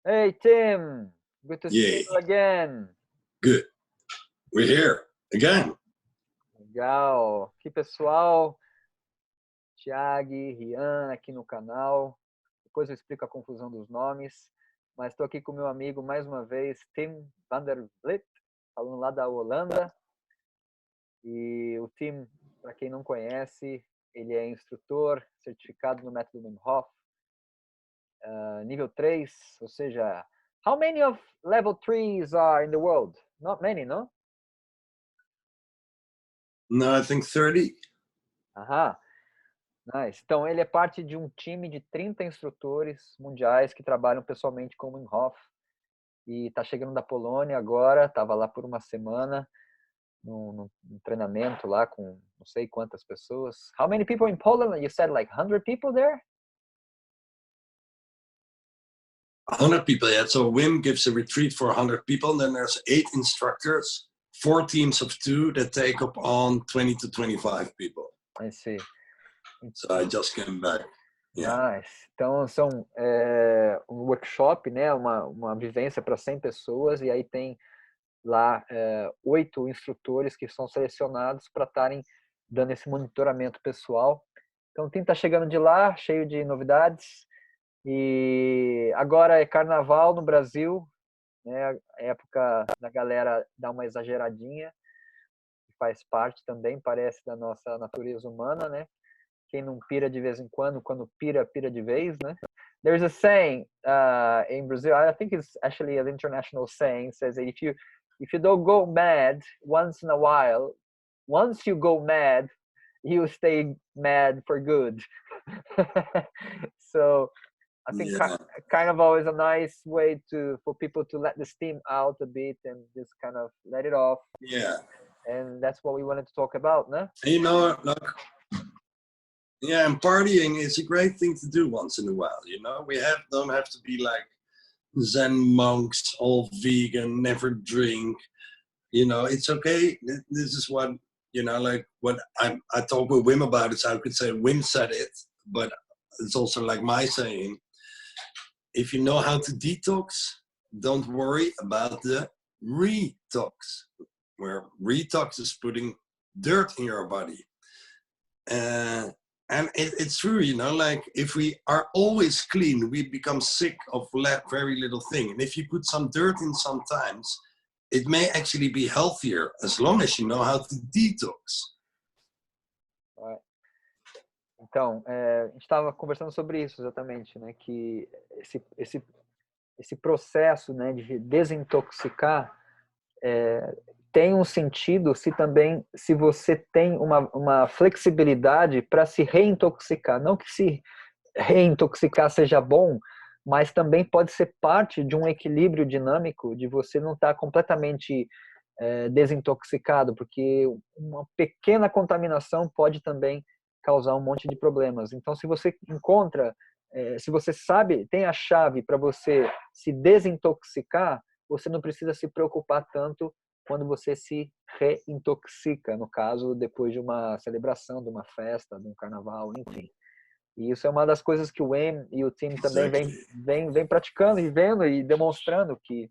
Hey Tim, good to see Yay. you again. Good. We're here again. Legal. Aqui pessoal, Thiago, Rian aqui no canal. Depois eu explico a confusão dos nomes. Mas estou aqui com meu amigo mais uma vez, Tim van der Vliet, falando lá da Holanda. E o Tim, para quem não conhece, ele é instrutor, certificado no Método Wim Hof, nível 3, ou seja, how many of level 3s are in the world? Not many, no? No, I think 30. Aham, nice. Então, ele é parte de um time de 30 instrutores mundiais que trabalham pessoalmente com o Wim Hof. E está chegando da Polônia agora, estava lá por uma semana, num treinamento lá com não sei quantas pessoas. How many people in Poland? You said like 100 people there? 100 people, yeah. So Wim gives a retreat for 100 people. And then there's 8 instructors, 4 teams of 2 that take up on 20 to 25 people. I see. So I just came back. Yeah. Nice. Então, são um workshop, né? Uma vivência para 100 pessoas, e aí tem lá 8 instrutores que são selecionados para estarem dando esse monitoramento pessoal. Então, o time está chegando de lá, cheio de novidades. E agora é carnaval no Brasil, né? A época da galera dar uma exageradinha, que faz parte também, parece, da nossa natureza humana, né? Quem não pira de vez em quando pira, pira de vez, né? There's a saying in Brazil, I think it's actually an international saying, says that if you don't go mad once in a while, once you go mad, you stay mad for good. So I think Carnival is a nice way for people to let the steam out a bit and just kind of let it off. Yeah. And that's what we wanted to talk about, no? And you know, like, yeah, and partying is a great thing to do once in a while. You know, don't have to be like Zen monks, all vegan, never drink. You know, it's okay. This is what, you know, like what I talk with Wim about it. So I could say Wim said it, but it's also like my saying. If you know how to detox, don't worry about the retox, where retox is putting dirt in your body. And it's true, you know, like if we are always clean, we become sick of very little thing. And if you put some dirt in sometimes, it may actually be healthier as long as you know how to detox. Right. Então, a gente estava conversando sobre isso exatamente, né? Que esse processo, né, de desintoxicar tem um sentido se você tem uma flexibilidade para se reintoxicar. Não que se reintoxicar seja bom, mas também pode ser parte de um equilíbrio dinâmico de você não estar completamente desintoxicado, porque uma pequena contaminação pode também causar um monte de problemas. Então, se você encontra, se você sabe, tem a chave para você se desintoxicar, você não precisa se preocupar tanto quando você se reintoxica, no caso, depois de uma celebração, de uma festa, de um carnaval, enfim. E isso é uma das coisas que o Wim e o time também vem praticando e vendo e demonstrando que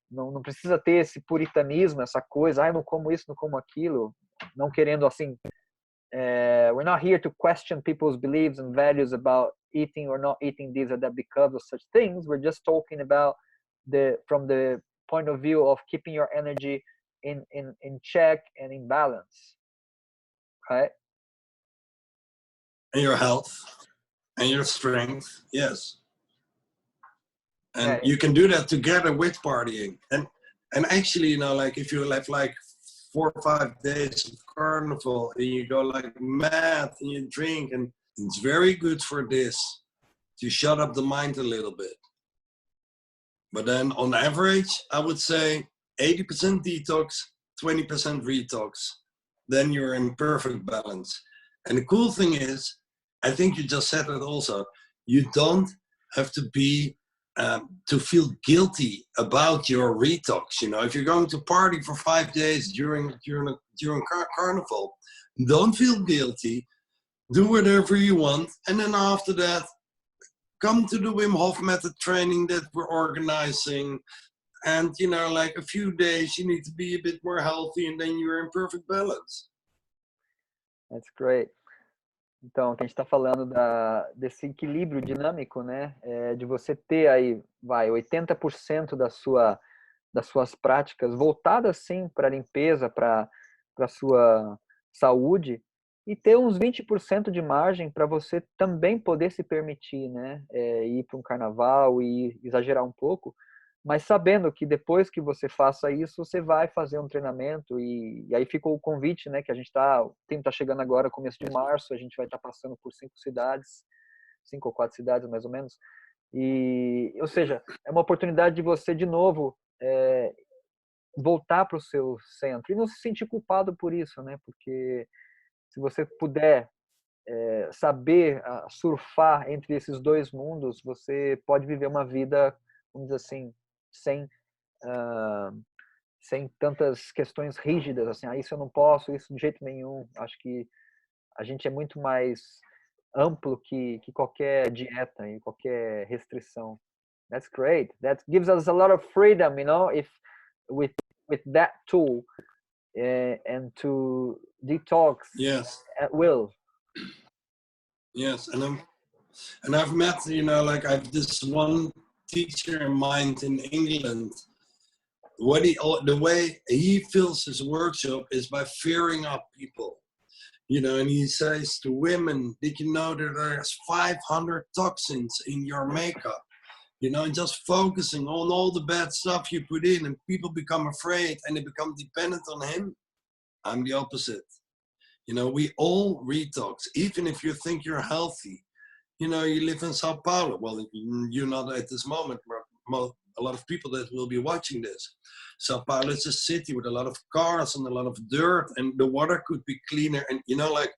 não precisa ter esse puritanismo, essa coisa, não como isso, não como aquilo, não querendo assim. We're not here to question people's beliefs and values about eating or not eating this or that because of such things. We're just talking about from the point of view of keeping your energy in check and in balance, right? And your health and your strength, yes. And you can do that together with partying. And actually, you know, like if you have like 4 or 5 days of carnival and you go like mad and you drink, and it's very good for this to shut up the mind a little bit. But then on average, I would say 80% detox, 20% retox. Then you're in perfect balance. And the cool thing is, I think you just said it also, you don't have to be to feel guilty about your retox. You know, if you're going to party for 5 days during carnival, don't feel guilty. Do whatever you want, and then after that, come to the Wim Hof method training that we're organizing. And, you know, like a few days, you need to be a bit more healthy and then you're in perfect balance. That's great. Então, que a gente está falando desse equilíbrio dinâmico, né? De você ter aí, 80% das suas práticas voltadas, sim, para a limpeza, para a sua saúde, e ter uns 20% de margem para você também poder se permitir, né? Ir para um carnaval e exagerar um pouco, mas sabendo que depois que você faça isso, você vai fazer um treinamento e aí ficou o convite, né, que o tempo está chegando agora, começo de março, a gente vai estar passando por 5 ou 4 cidades mais ou menos, ou seja, é uma oportunidade de você de novo voltar para o seu centro e não se sentir culpado por isso, né, porque se você puder saber surfar entre esses dois mundos, você pode viver uma vida, vamos dizer assim, sem tantas questões rígidas, assim, isso eu não posso, isso de jeito nenhum. Acho que a gente é muito mais amplo que qualquer dieta e qualquer restrição. That's great. That gives us a lot of freedom, you know, if with that tool and to detox Yes. at will. Yes, and I've met, you know, like I've this one teacher in mind in England. The way he fills his workshop is by fearing up people, you know, and he says to women, did you know that there's 500 toxins in your makeup, you know, and just focusing on all the bad stuff you put in and people become afraid and they become dependent on him. I'm the opposite. You know, we all retox, even if you think you're healthy. You know, you live in Sao Paulo. Well, you're not at this moment, but a lot of people that will be watching this. Sao Paulo is a city with a lot of cars and a lot of dirt, and the water could be cleaner. And, you know, like,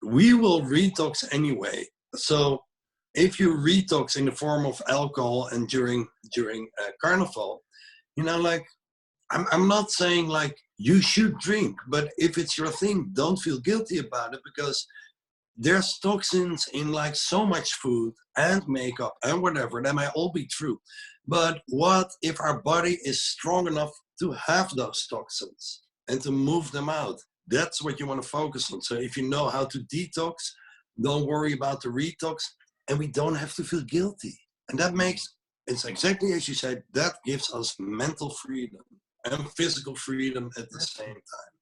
we will retox anyway. So if you retox in the form of alcohol and during Carnival, you know, like, I'm not saying like you should drink, but if it's your thing, don't feel guilty about it, because there's toxins in like so much food and makeup and whatever. That might all be true. But what if our body is strong enough to have those toxins and to move them out? That's what you want to focus on. So if you know how to detox, don't worry about the retox, and we don't have to feel guilty. And that makes, it's exactly as you said, that gives us mental freedom and physical freedom at the same time.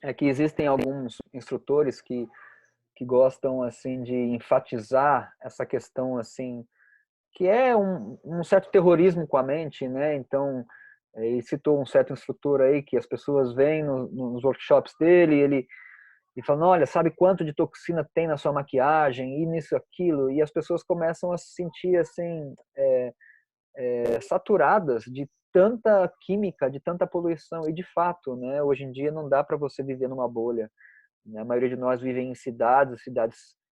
É que existem alguns instrutores que gostam assim de enfatizar essa questão assim, que é um certo terrorismo com a mente, né? Então, ele citou um certo instrutor aí que as pessoas vêm nos workshops dele, ele fala, olha, sabe quanto de toxina tem na sua maquiagem, e nisso, aquilo, e as pessoas começam a se sentir assim, saturadas de tanta química, de tanta poluição, e de fato, né, hoje em dia não dá para você viver numa bolha. A maioria de nós vive em cidades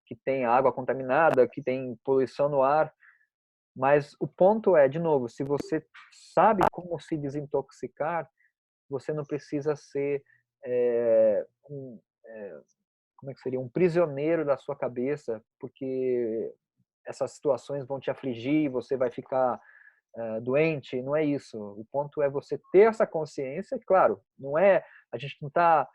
que têm água contaminada, que tem poluição no ar, mas o ponto é, de novo, se você sabe como se desintoxicar, você não precisa ser como é que seria, um prisioneiro da sua cabeça, porque essas situações vão te afligir, você vai ficar doente, não é isso. O ponto é você ter essa consciência, claro, a gente não está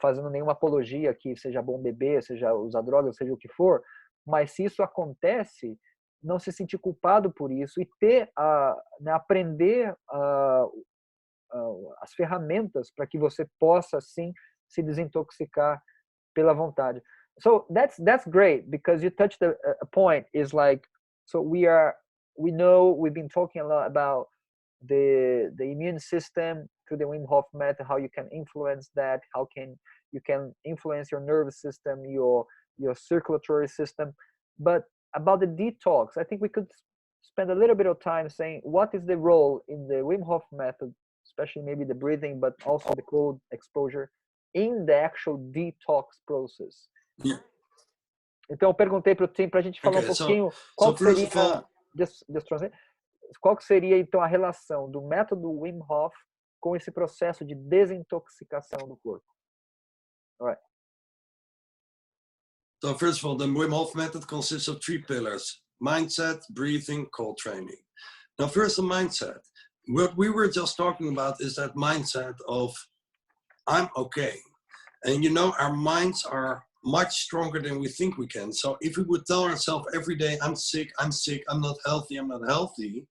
fazendo nenhuma apologia que seja bom beber, seja usar drogas, seja o que for, mas se isso acontece, não se sentir culpado por isso e aprender as ferramentas para que você possa, sim, se desintoxicar pela vontade. So that's great, because you touched a point, is like, so we know we've been talking a lot about the immune system through the Wim Hof method, how you can influence that, how you can influence your nervous system, your circulatory system. But about the detox, I think we could spend a little bit of time saying what is the role in the Wim Hof method, especially maybe the breathing, but also the cold exposure, in the actual detox process. Yeah. Então eu perguntei para o Tim para a gente falar um pouquinho qual que seria então a relação do método Wim Hof com esse processo de desintoxicação do corpo. All right. So first of all, the Wim Hof method consists of 3 pillars. mindset, breathing, cold training. Now, first the mindset. What we were just talking about is that mindset of I'm okay. And you know, our minds are much stronger than we think we can. So if we would tell ourselves every day, I'm sick, I'm not healthy,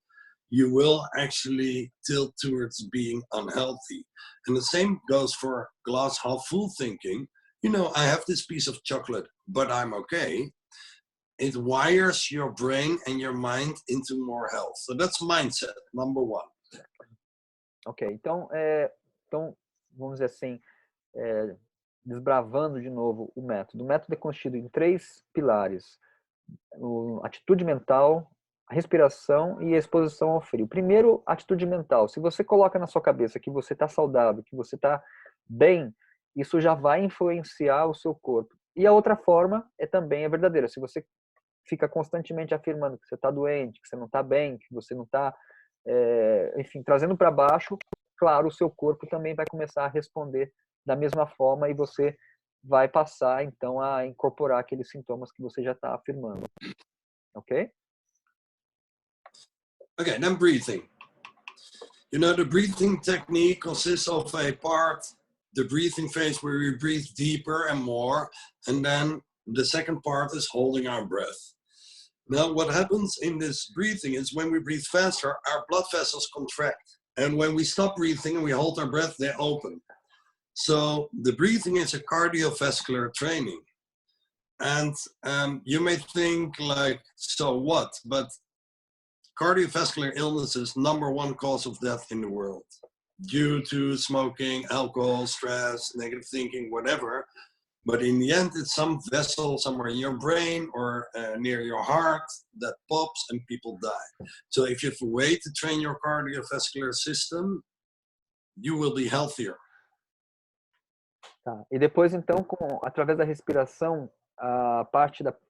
you will actually tilt towards being unhealthy. And the same goes for glass half full thinking. You know, I have this piece of chocolate, but I'm okay. It wires your brain and your mind into more health. So that's mindset, number one. Ok, então vamos dizer assim, desbravando de novo o método. O método é constituído em 3 pilares: atitude mental, a respiração e a exposição ao frio. Primeiro, atitude mental. Se você coloca na sua cabeça que você está saudável, que você está bem, isso já vai influenciar o seu corpo. E a outra forma também verdadeira. Se você fica constantemente afirmando que você está doente, que você não está bem, que você não está, enfim, trazendo para baixo, claro, o seu corpo também vai começar a responder da mesma forma e você vai passar, então, a incorporar aqueles sintomas que você já está afirmando. Ok? Okay, then breathing. You know, the breathing technique consists of a part, the breathing phase where we breathe deeper and more, and then the second part is holding our breath. Now, what happens in this breathing is when we breathe faster, our blood vessels contract. And when we stop breathing and we hold our breath, they open. So the breathing is a cardiovascular training. And you may think like, so what? But cardiovascular illness is #1 cause of death in the world due to smoking, alcohol, stress, negative thinking, whatever. But in the end, it's some vessel somewhere in your brain or near your heart that pops and people die. So if you have a way to train your cardiovascular system, you will be healthier. Tá. E depois, então, através da respiração, a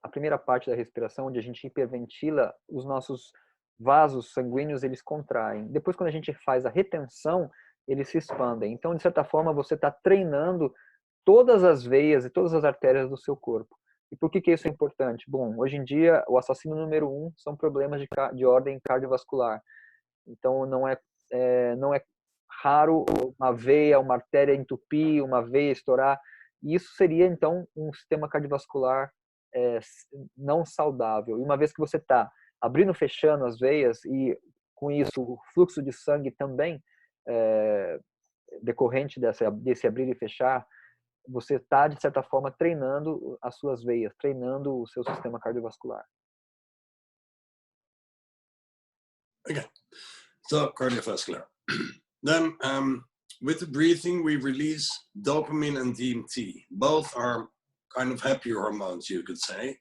primeira parte da respiração, onde a gente hiperventila, os nossos vasos sanguíneos, eles contraem. Depois, quando a gente faz a retenção, eles se expandem. Então, de certa forma, você está treinando todas as veias e todas as artérias do seu corpo. E por que isso é importante? Bom, hoje em dia, o assassino número 1 são problemas de ordem cardiovascular. Então, não é raro uma veia, uma artéria entupir, uma veia estourar. E isso seria, então, um sistema cardiovascular não saudável. E uma vez que você está abrindo e fechando as veias, e com isso o fluxo de sangue também, decorrente desse abrir e fechar, você está, de certa forma, treinando as suas veias, treinando o seu sistema cardiovascular. Okay, so cardiovascular. Then with the breathing, we release dopamine and DMT. Both are kind of happy hormones, you could say.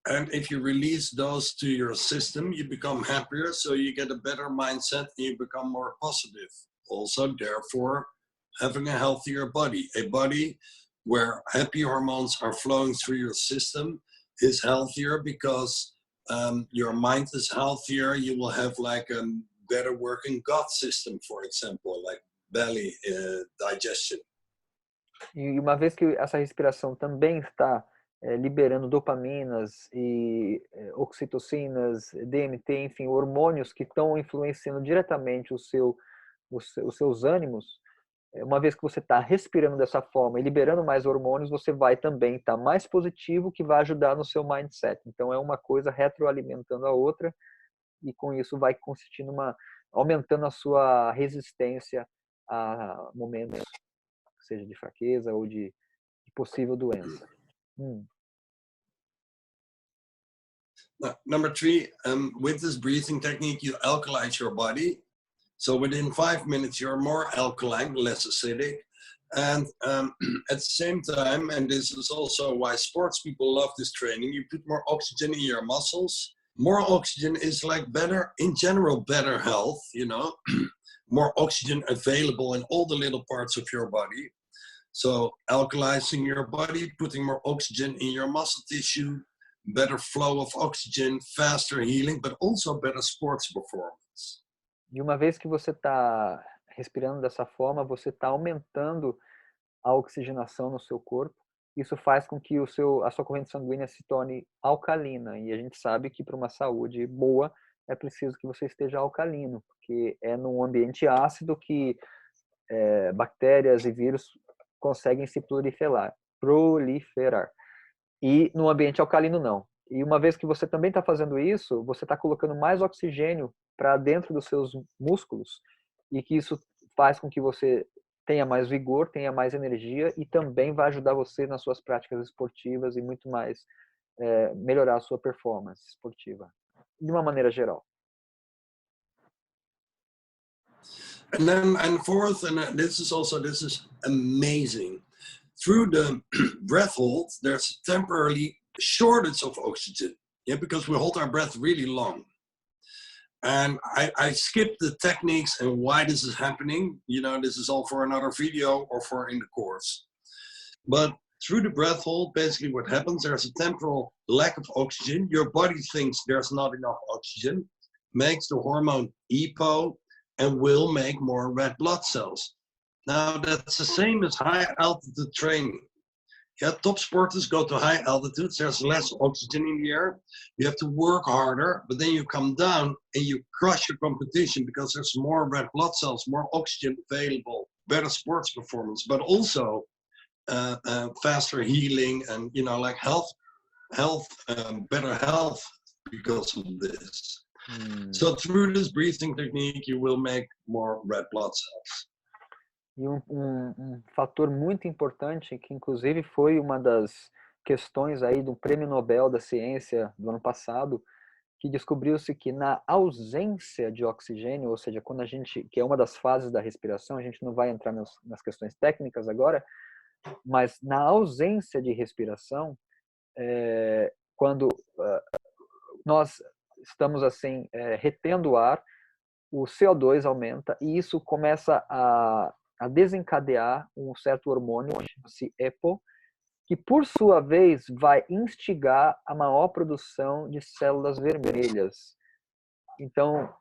And if you release those to your system, you become happier, so you get a better mindset and you become more positive. Also, therefore, having a healthier body. A body where happy hormones are flowing through your system is healthier because your mind is healthier. You will have like a better working gut system, for example, like belly digestion. E uma vez que essa respiração também está liberando dopaminas e oxitocinas, DMT, enfim, hormônios que estão influenciando diretamente os seus ânimos, uma vez que você está respirando dessa forma e liberando mais hormônios, você vai também estar mais positivo, que vai ajudar no seu mindset. Então é uma coisa retroalimentando a outra, e com isso vai aumentando a sua resistência a momentos, seja de fraqueza ou de possível doença. Number 3, with this breathing technique, you alkalize your body. So within 5 minutes, you're more alkaline, less acidic. And at the same time, and this is also why sports people love this training, you put more oxygen in your muscles. More oxygen is like better, in general, better health, you know, more oxygen available in all the little parts of your body. So alkalizing your body, putting more oxygen in your muscle tissue, better flow of oxygen, faster healing, but also better sports performance. E uma vez que você está respirando dessa forma, você está aumentando a oxigenação no seu corpo, isso faz com que a sua corrente sanguínea se torne alcalina. E a gente sabe que para uma saúde boa é preciso que você esteja alcalino, porque é num ambiente ácido que bactérias e vírus conseguem se proliferar. E no ambiente alcalino não. E uma vez que você também está fazendo isso, você está colocando mais oxigênio para dentro dos seus músculos, e que isso faz com que você tenha mais vigor, tenha mais energia, e também vai ajudar você nas suas práticas esportivas e muito mais melhorar a sua performance esportiva, de uma maneira geral. And fourth, and this is amazing. Through the breath hold, there's a temporary shortage of oxygen, yeah, because we hold our breath really long. And I skipped the techniques and why this is happening. You know, this is all for another video or for in the course. But through the breath hold, basically what happens, there's a temporal lack of oxygen. Your body thinks there's not enough oxygen, makes the hormone EPO, and will make more red blood cells. Now, that's the same as high altitude training. Yeah, top sporters go to high altitudes, there's less oxygen in the air. You have to work harder, but then you come down and you crush your competition because there's more red blood cells, more oxygen available, better sports performance, but also faster healing and, you know, like better health because of this. So through this breathing technique, you will make more red blood cells. E um fator muito importante, que inclusive foi uma das questões aí do Prêmio Nobel da Ciência do ano passado, que descobriu-se que na ausência de oxigênio, ou seja, quando a gente, que é uma das fases da respiração, a gente não vai entrar nas questões técnicas agora, mas na ausência de respiração, quando nós estamos assim retendo o ar, o CO2 aumenta e isso começa a desencadear um certo hormônio, chama-se EPO, que por sua vez vai instigar a maior produção de células vermelhas. Então,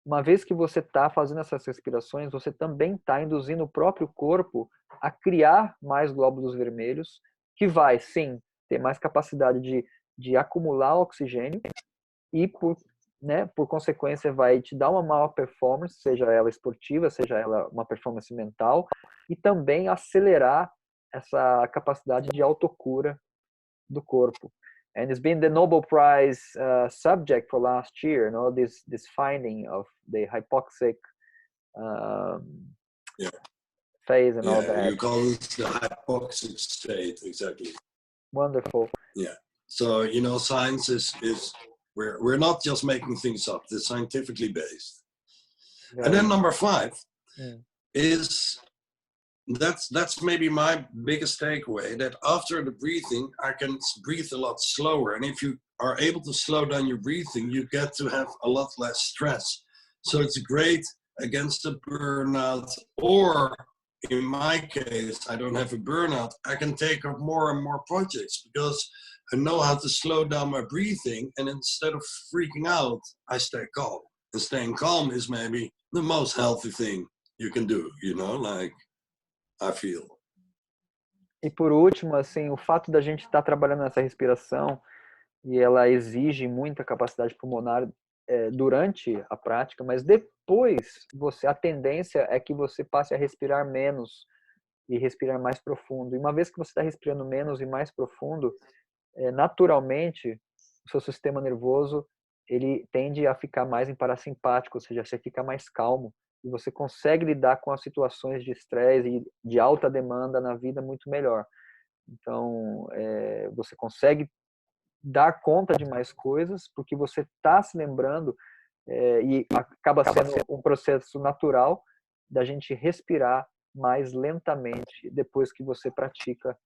uma vez que você está fazendo essas respirações, você também está induzindo o próprio corpo a criar mais glóbulos vermelhos, que vai, sim, ter mais capacidade de acumular oxigênio e, por consequência, vai te dar uma maior performance, seja ela esportiva, seja ela uma performance mental, e também acelerar essa capacidade de autocura do corpo. And it's been the Nobel Prize subject for last year, this finding of the hypoxic phase and all that. You call it the hypoxic state, exactly. Wonderful. Yeah. So, you know, science is we're not just making things up. It's scientifically based. And then number 5 is that's maybe my biggest takeaway, that after the breathing, I can breathe a lot slower. And if you are able to slow down your breathing, you get to have a lot less stress. So it's great against the burnout, or in my case, I don't have a burnout. I can take up more and more projects because I know how to slow down my breathing, and instead of freaking out, I stay calm. And staying calm is maybe the most healthy thing you can do, you know, like I feel. E por último, assim, o fato da gente estar trabalhando nessa respiração, e ela exige muita capacidade pulmonar durante a prática, mas depois a tendência é que você passe a respirar menos e respirar mais profundo. E uma vez que você está respirando menos e mais profundo, naturalmente o seu sistema nervoso ele tende a ficar mais em parasimpático, ou seja, você fica mais calmo e você consegue lidar com as situações de estresse e de alta demanda na vida muito melhor. Então, você consegue dar conta de mais coisas porque você está se lembrando e acaba sendo um processo natural da gente respirar mais lentamente depois que você pratica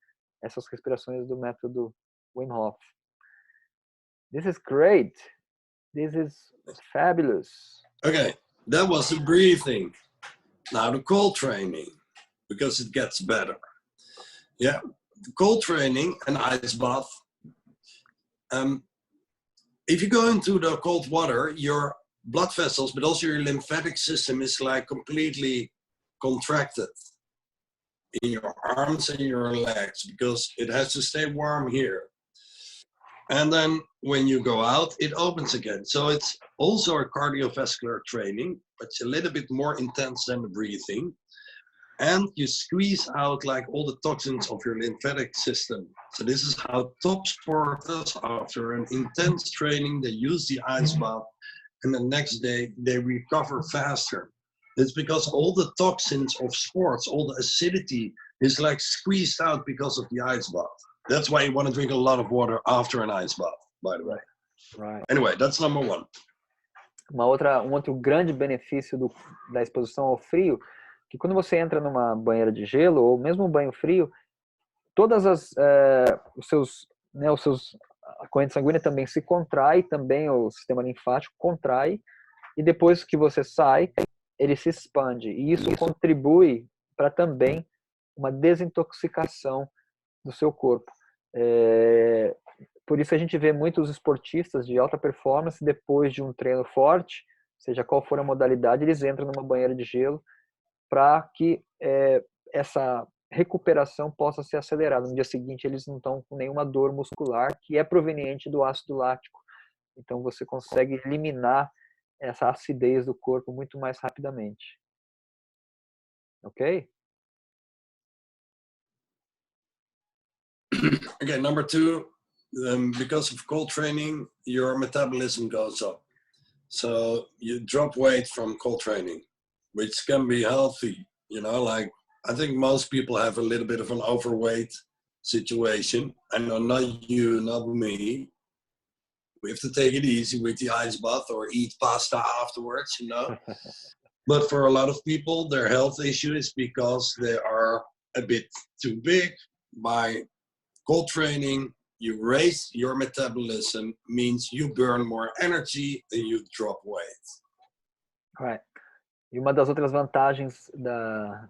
essas respirações do método Wim Hof. This is great. This is fabulous. Okay, that was the breathing. Now the cold training, because it gets better. Yeah, the cold training and ice bath. If you go into the cold water, your blood vessels, but also your lymphatic system is like completely contracted. in your arms and your legs, because it has to stay warm here. And then when you go out, it opens again. So it's also a cardiovascular training, but it's a little bit more intense than the breathing. And you squeeze out like all the toxins of your lymphatic system. So this is how top sporters, after an intense training, they use the ice bath, and the next day they recover faster. It's because all the toxins of sports, all the acidity is like squeezed out because of the ice bath. That's why you want to drink a lot of water after an ice bath, by the way. Right. Anyway, that's number one. Um outro grande benefício da exposição ao frio, que quando você entra numa banheira de gelo ou mesmo um banho frio, todas a corrente sanguínea também se contrai, também o sistema linfático contrai, e depois que você sai, ele se expande. E isso contribui para também uma desintoxicação do seu corpo. Por isso a gente vê muitos esportistas de alta performance, depois de um treino forte, seja qual for a modalidade, eles entram numa banheira de gelo para que essa recuperação possa ser acelerada. No dia seguinte eles não estão com nenhuma dor muscular que é proveniente do ácido lático. Então você consegue eliminar essa acidez do corpo muito mais rapidamente. Ok? Okay, number two, because of cold training, your metabolism goes up. So you drop weight from cold training, which can be healthy. You know, like I think most people have a little bit of an overweight situation. I know not you, not me. We have to take it easy with the ice bath or eat pasta afterwards, you know. But for a lot of people, their health issue is because they are a bit too big. By cold training, you raise your metabolism, means you burn more energy and you drop weight. Right. E uma das outras vantagens da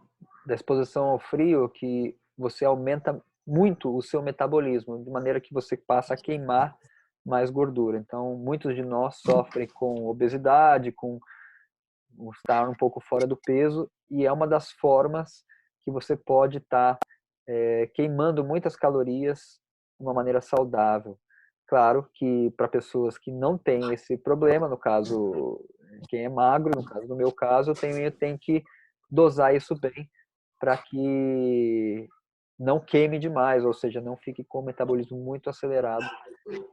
exposição ao frio é que você aumenta muito o seu metabolismo, de maneira que você passa a queimar mais gordura. Então, muitos de nós sofrem com obesidade, com estar um pouco fora do peso, e é uma das formas que você pode estar queimando muitas calorias de uma maneira saudável. Claro que para pessoas que não têm esse problema, no caso, quem é magro, no caso do meu caso, eu tenho que dosar isso bem para que não queime demais, ou seja, não fique com o metabolismo muito acelerado,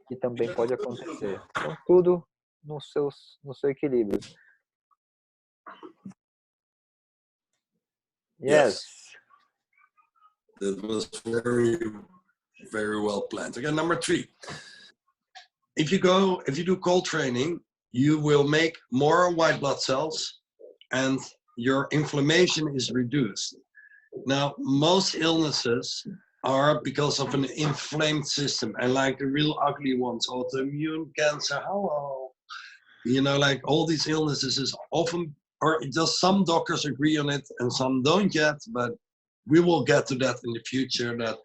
que também pode acontecer. Então, tudo no seu equilíbrio. Yes. That was very, very well planned. Okay, number three. If you do cold training, you will make more white blood cells and your inflammation is reduced. Now, most illnesses are because of an inflamed system, and like the real ugly ones, autoimmune cancer, you know, like all these illnesses is often, or just some doctors agree on it and some don't yet, but we will get to that in the future, that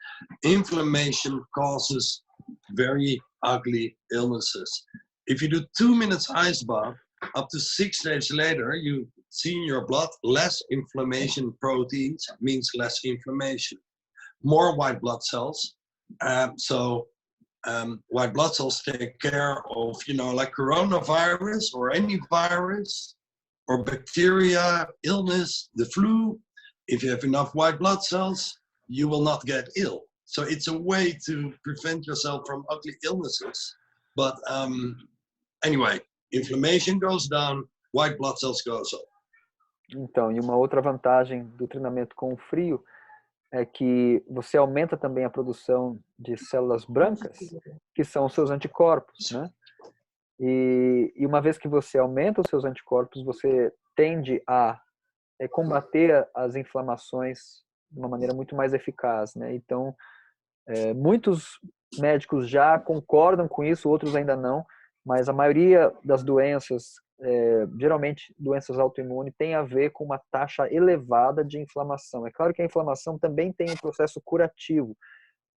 inflammation causes very ugly illnesses. If you do 2 minutes ice bath, up to 6 days later, you see in your blood less inflammation proteins, means less inflammation. More white blood cells. White blood cells take care of, you know, like coronavirus or any virus or bacteria, illness, the flu. If you have enough white blood cells, you will not get ill. So it's a way to prevent yourself from ugly illnesses. But anyway, inflammation goes down, white blood cells goes up. Então, e uma outra vantagem do treinamento com o frio é que você aumenta também a produção de células brancas, que são os seus anticorpos, né? E uma vez que você aumenta os seus anticorpos, você tende a combater as inflamações de uma maneira muito mais eficaz, né? Então, muitos médicos já concordam com isso, outros ainda não, mas a maioria das doenças, geralmente doenças autoimunes, tem a ver com uma taxa elevada de inflamação. É claro que a inflamação também tem um processo curativo.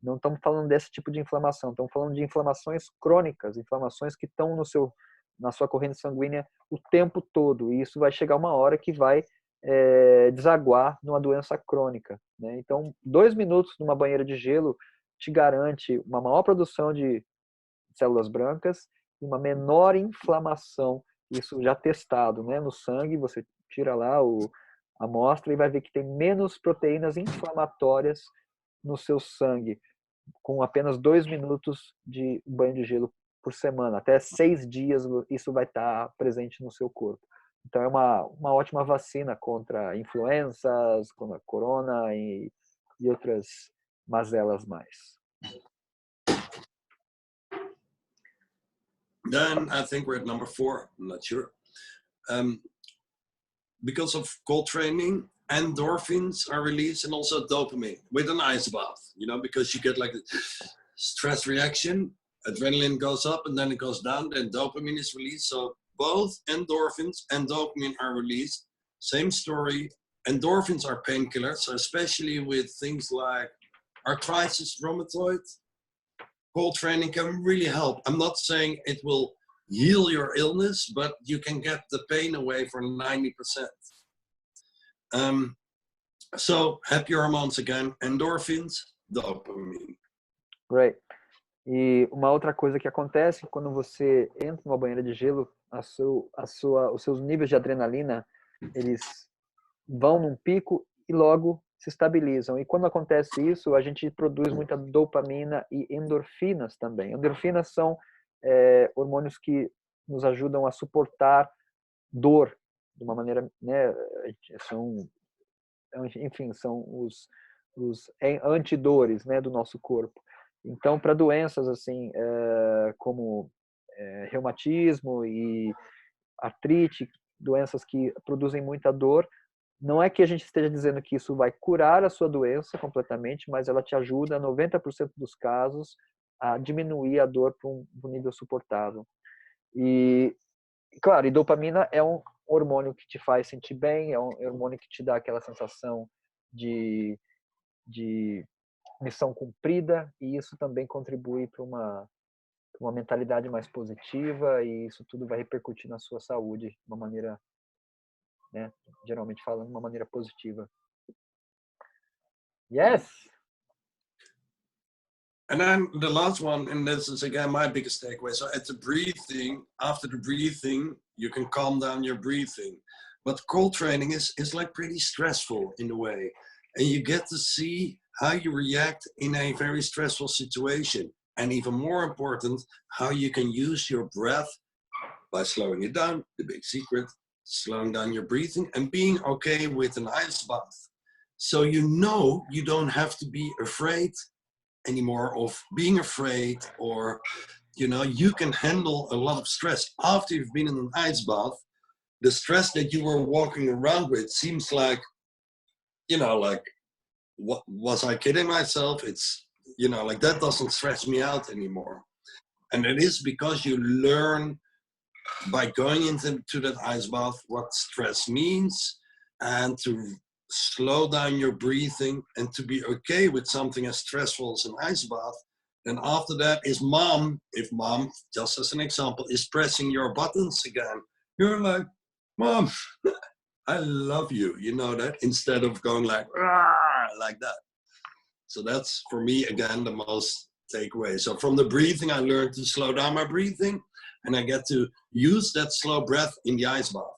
Não estamos falando desse tipo de inflamação, estamos falando de inflamações crônicas, inflamações que estão na sua corrente sanguínea o tempo todo. E isso vai chegar uma hora que vai desaguar numa doença crônica, né? Então, 2 minutos numa banheira de gelo te garante uma maior produção de células brancas e uma menor inflamação, isso já testado, né? No sangue, você tira lá a amostra e vai ver que tem menos proteínas inflamatórias no seu sangue, com apenas 2 minutos de banho de gelo por semana. Até 6 dias isso vai estar presente no seu corpo. Então é uma ótima vacina contra influenças, contra corona e outras mazelas mais. Then I think we're at number 4. I'm not sure. Because of cold training, endorphins are released and also dopamine with an ice bath, you know, because you get like a stress reaction, adrenaline goes up and then it goes down, then dopamine is released. So both endorphins and dopamine are released. Same story. Endorphins are painkillers, so especially with things like arthritis, rheumatoid, cold training can really help. I'm not saying it will heal your illness, but you can get the pain away for 90%. So happy hormones again, endorphins, dopamine. Right. E uma outra coisa que acontece quando você entra numa banheira de gelo, os seus níveis de adrenalina, eles vão num pico e logo se estabilizam. E quando acontece isso, a gente produz muita dopamina e endorfinas também. Endorfinas são hormônios que nos ajudam a suportar dor de uma maneira, né? Enfim, são os antidores, né, do nosso corpo. Então, para doenças assim, como reumatismo e artrite, doenças que produzem muita dor, não é que a gente esteja dizendo que isso vai curar a sua doença completamente, mas ela te ajuda, 90% dos casos, a diminuir a dor para um nível suportável. E, claro, e dopamina é um hormônio que te faz sentir bem, é um hormônio que te dá aquela sensação de missão cumprida, e isso também contribui para uma mentalidade mais positiva, e isso tudo vai repercutir na sua saúde de uma maneira, né, geralmente falando, de uma maneira positiva. Yes! And then the last one, and this is again my biggest takeaway. So at the breathing, after the breathing, you can calm down your breathing. But cold training is like pretty stressful in a way. And you get to see how you react in a very stressful situation. And even more important, how you can use your breath by slowing it down, the big secret, slowing down your breathing and being okay with an ice bath. So you know you don't have to be afraid anymore of being afraid, or you know, you can handle a lot of stress after you've been in an ice bath. The stress that you were walking around with seems like, you know, like, what was I kidding myself? It's, you know, like that doesn't stress me out anymore. And it is because you learn by going into that ice bath what stress means, and to slow down your breathing and to be okay with something as stressful as an ice bath. And after that is mom, if mom, just as an example, is pressing your buttons again, you're like, mom, I love you, you know that, instead of going like that. So that's for me again the most takeaway. So from the breathing, I learned to slow down my breathing, and I get to use that slow breath in the ice bath.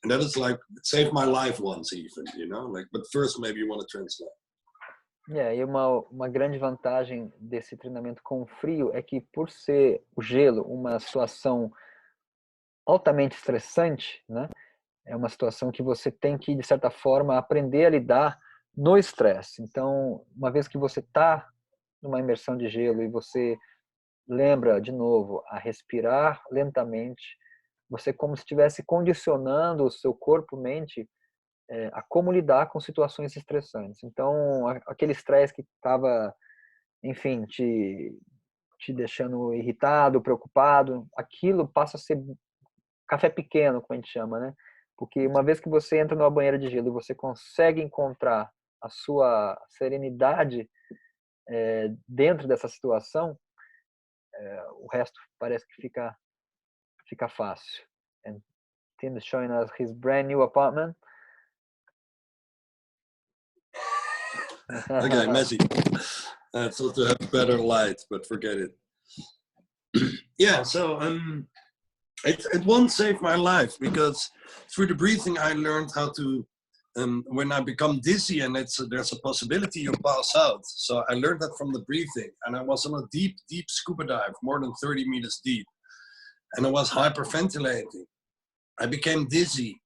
And that is like, it saved my life once even, you know, like, but first maybe you want to translate. E uma grande vantagem desse treinamento com frio é que, por ser o gelo uma situação altamente estressante, né, é uma situação que você tem que, de certa forma, aprender a lidar no estresse. Então, uma vez que você está numa imersão de gelo e você lembra, de novo, a respirar lentamente, você como se estivesse condicionando o seu corpo, mente, a como lidar com situações estressantes. Então, aquele estresse que estava, enfim, te deixando irritado, preocupado, aquilo passa a ser café pequeno, como a gente chama, né? Porque uma vez que você entra numa banheira de gelo e você consegue encontrar a sua serenidade dentro dessa situação, o resto parece que fica fácil. And Tim is showing us his brand new apartment. Okay, messy. I thought to have better light, but forget it. Yeah, so it won't save my life, because through the breathing I learned how to, when I become dizzy and there's a possibility you pass out. So I learned that from the breathing, and I was on a deep scuba dive, more than 30 meters deep, and I was hyperventilating. I became dizzy,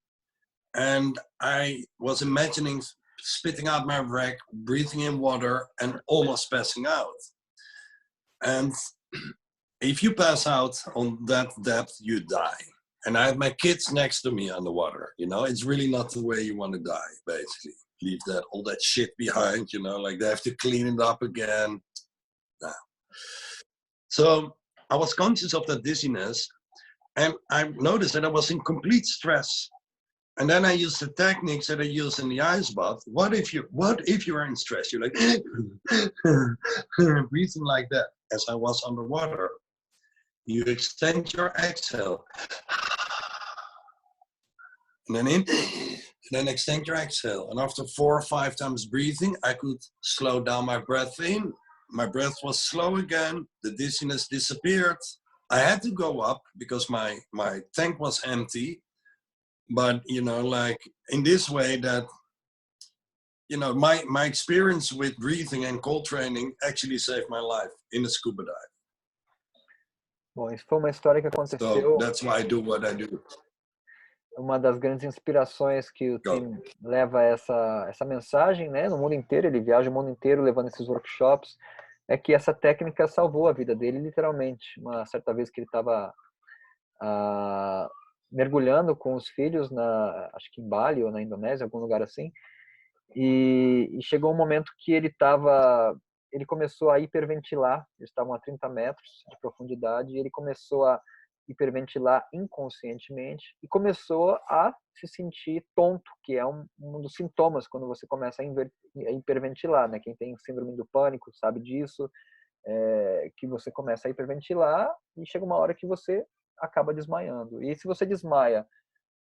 and I was imagining spitting out my wreck, breathing in water, and almost passing out. And if you pass out on that depth, you die. And I have my kids next to me underwater. You know, it's really not the way you want to die, basically. Leave all that shit behind, you know, like they have to clean it up again. Nah. So I was conscious of that dizziness, and I noticed that I was in complete stress. And then I used the techniques that I use in the ice bath. What if you're in stress? You're like breathing like that as I was underwater. You extend your exhale. And then in, and then extend your exhale. And after 4 or 5 times breathing, I could slow down my breath in. My breath was slow again. The dizziness disappeared. I had to go up because my tank was empty. But, you know, like in this way that, you know, my experience with breathing and cold training actually saved my life in a scuba dive. Bom, isso foi uma história que aconteceu. So that's why I do what I do. Uma das grandes inspirações que o Tim leva essa mensagem, né, no mundo inteiro, ele viaja o mundo inteiro levando esses workshops, é que essa técnica salvou a vida dele, literalmente. Uma certa vez que ele estava mergulhando com os filhos, acho que em Bali ou na Indonésia, algum lugar assim, e chegou um momento que ele começou a hiperventilar. Eles estavam a 30 metros de profundidade, e ele começou a hiperventilar inconscientemente e começou a se sentir tonto, que é um dos sintomas quando você começa a hiperventilar, né? Quem tem síndrome do pânico sabe disso, que você começa a hiperventilar e chega uma hora que você acaba desmaiando. E se você desmaia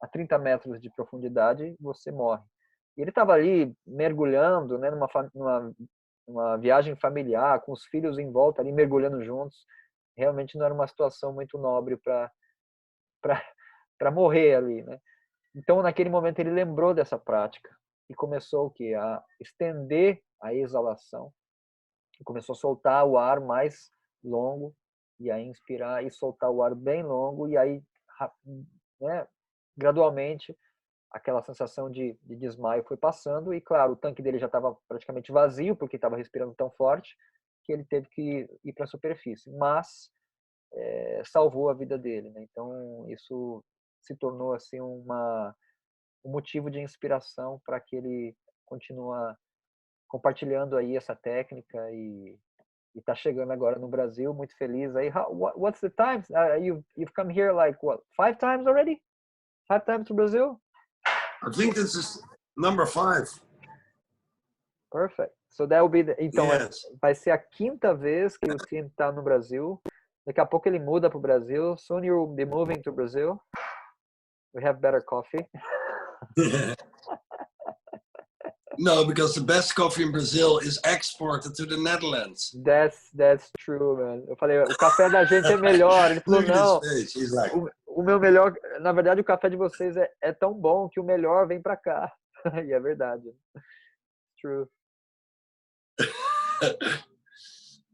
a 30 metros de profundidade, você morre. E ele estava ali mergulhando, né, numa viagem familiar, com os filhos em volta ali mergulhando juntos. Realmente não era uma situação muito nobre para morrer ali, né? Então, naquele momento, ele lembrou dessa prática e começou o quê? A estender a exalação. E começou a soltar o ar mais longo, e aí inspirar e soltar o ar bem longo, e aí, né, gradualmente, aquela sensação de desmaio foi passando, e claro, o tanque dele já estava praticamente vazio, porque estava respirando tão forte, que ele teve que ir para a superfície. Mas salvou a vida dele, né? Então isso se tornou assim um motivo de inspiração para que ele continue compartilhando aí essa técnica, e está chegando agora no Brasil, muito feliz aí. What's the time? You've come here like what, 5 times already? 5 times to Brazil? I think this is number 5. Perfect. So that will be então, yes. Vai ser a 5ª vez que o Tim está no Brasil. Daqui a pouco ele muda para o Brasil. Soon you'll be moving to Brazil. We have better coffee. No, because the best coffee in Brazil is exported to the Netherlands. That's true, man. Eu falei, o café da gente é melhor. Ele falou, não, like... o meu melhor, na verdade o café de vocês é tão bom que o melhor vem para cá. E é verdade. True.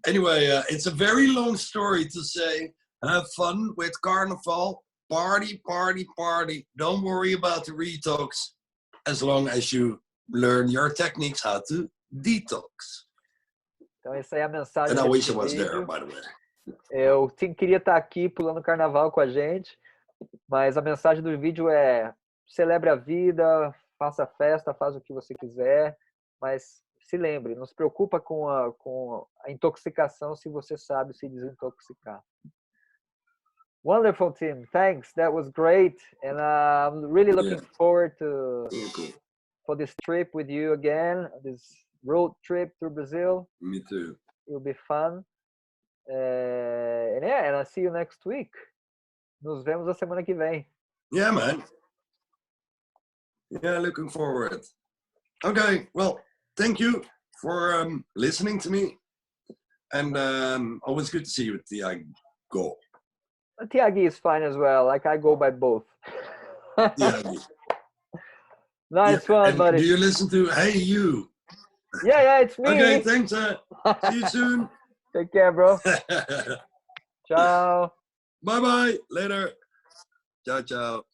Anyway, it's a very long story to say, have fun with Carnival, party, party, party. Don't worry about the Retox, as long as you learn your techniques how to detox. Então essa é a mensagem. And I wish I was there, by the way. O Tim queria estar aqui pulando carnaval com a gente, mas a mensagem do vídeo é: celebre a vida, faça festa, faça o que você quiser, mas se lembre, não se preocupa com a intoxicação se você sabe se desintoxicar. Wonderful, Tim. Thanks. That was great, and I'm really looking forward for this trip with you again. This road trip through Brazil. Me too. It'll be fun. And I'll see you next week. Nos vemos a semana que vem. Yeah, man. Yeah, looking forward. Okay, well, thank you. for listening to me. And always good to see you, Tiago. Tiagi is fine as well. Like I go by both. Tiagi. Nice one, and buddy. do you listen to Hey You? Yeah, it's me. Okay, thanks. See you soon. Take care, bro. Ciao. Bye-bye. Later. Ciao, ciao.